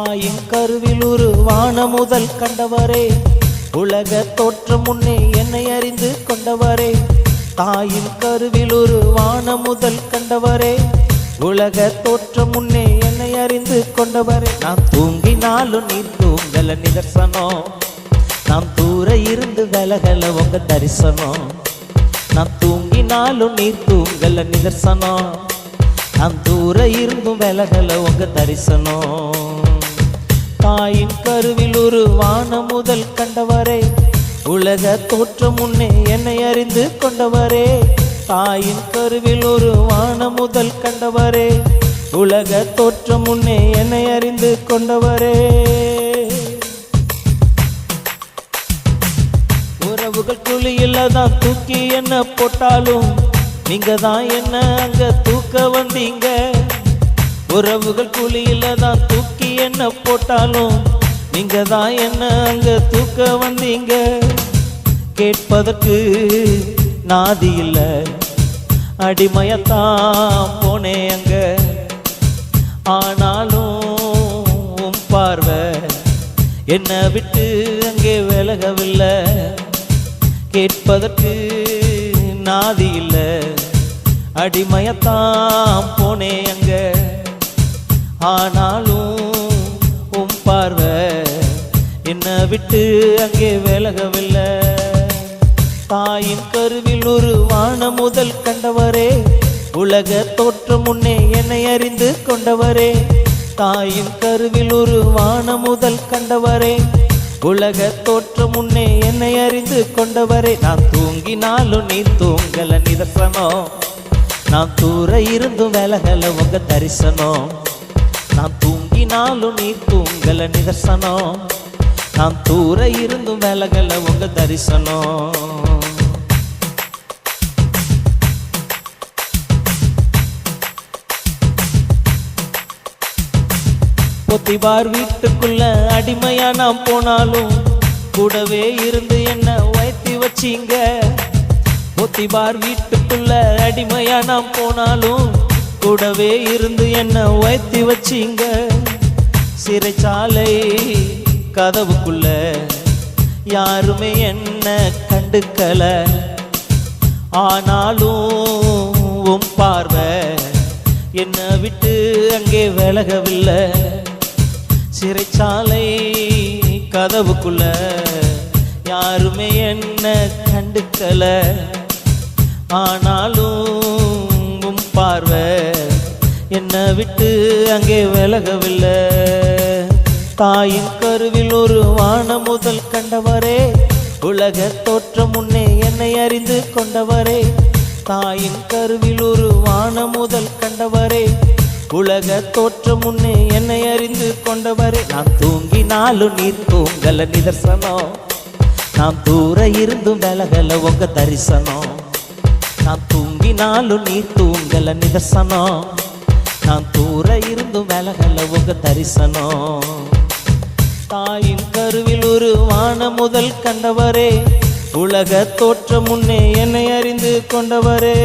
தாயின் கருவில் உருவான முதல் கண்டவரே, உலக தோற்றம் முன்னே என்னை அறிந்து கொண்டவரே. தாயின் கருவில் உருவான முதல் கண்டவரே, உலக தோற்றம் முன்னே என்னை அறிந்து கொண்டவரே. நான் தூங்கினாலும் நீர் தூங்கல நிதர்சனம், நாம் தூர இருந்து விலகல உங்க தரிசனம். நான் தூங்கினாலும் நீர் தூங்கல நிதர்சனம், நாம் தூர இருந்தும் விலகல உங்க தரிசனம். தாயின் கருவில் உருவான முதல் கண்டவரே, உலக தோற்றம் முன்னே என்னை அறிந்து கொண்டவரே. தாயின் கருவில் உருவான முதல் கண்டவரே, உலக தோற்றம் முன்னே என்னை அறிந்து கொண்டவரே. உறவுகள் குழியில தான் தூக்கி என்ன போட்டாலும் நீங்க தான் என்ன அங்க தூக்க வந்தீங்க. உறவுகள் குழியில தான் தூக்கி என்ன போட்டாலும் நீங்க தான் என்ன அங்க தூக்க வந்தீங்க. கேட்பதற்கு நாதி இல்ல, அடிமையத்தான் போனேன் அங்க. ஆனாலும் பார்வை என்னை விட்டு அங்கே விலகவில்லை. கேட்பதற்கு நாதி இல்ல, அடிமையத்தான் போனேன் அங்க. ஆனாலும் பார்வை என்னை விட்டு அங்கே விலகவில்லை. தாயின் கருவில் உருவான முதல் கண்டவரே, உலக தோற்றம் முன்னே என்னை அறிந்து கொண்டவரே. தாயின் கருவில் உருவான முதல் கண்டவரே, உலக தோற்றம் முன்னே என்னை அறிந்து கொண்டவரே. நான் தூங்கினாலும் நீ தூங்கல நிதர்சனம், நான் தூர இருந்தும் விலகல உங்க தரிசனம். நான் தூங்கினாலும் நீ தூங்கல நிதர்சனம், நான் தூர இருந்தும் விலகல உங்க தரிசனம். பொத்திபார் வீட்டுக்குள்ள அடிமையா நான் போனாலும் கூடவே இருந்து என்ன உயர்த்தி வச்சீங்க. பொத்திபார் வீட்டுக்குள்ள அடிமையா நான் போனாலும் கூடவே இருந்து என்ன உயர்த்தி வச்சீங்க. சிறைச்சாலை கதவுக்குள்ள யாருமே என்ன கண்டுக்கல. ஆனாலும் பார்வை என்னை விட்டு அங்கே விலகவில்லை. சிறைச்சாலை கதவுக்குள்ள யாருமே என்ன கண்டுக்கல. ஆனாலும் பார்வை என்னை விட்டு அங்கே விலகவில்லை. தாயின் கருவில் உருவான முதல் கண்டவரே, உலக தோற்றம் முன்னே என்னை அறிந்து கொண்டவரே. தாயின் கருவில் உருவான முதல் கண்டவரே, உலக தோற்றம் முன்னே என்னை அறிந்து கொண்டவரே. நான் தூங்கினாலும் நீர் தூங்கல நிதர்சனம், நான் தூர இருந்தும் விலகல உங்க தரிசனம். நான் தூங்கினாலும் நீர் தூங்கல நிதர்சனம், நான் தூர இருந்தும் விலகல உங்க தரிசனம். தாயின் கருவில் உருவான முதல் கண்டவரே, உலக தோற்றம் முன்னே என்னை அறிந்து கொண்டவரே.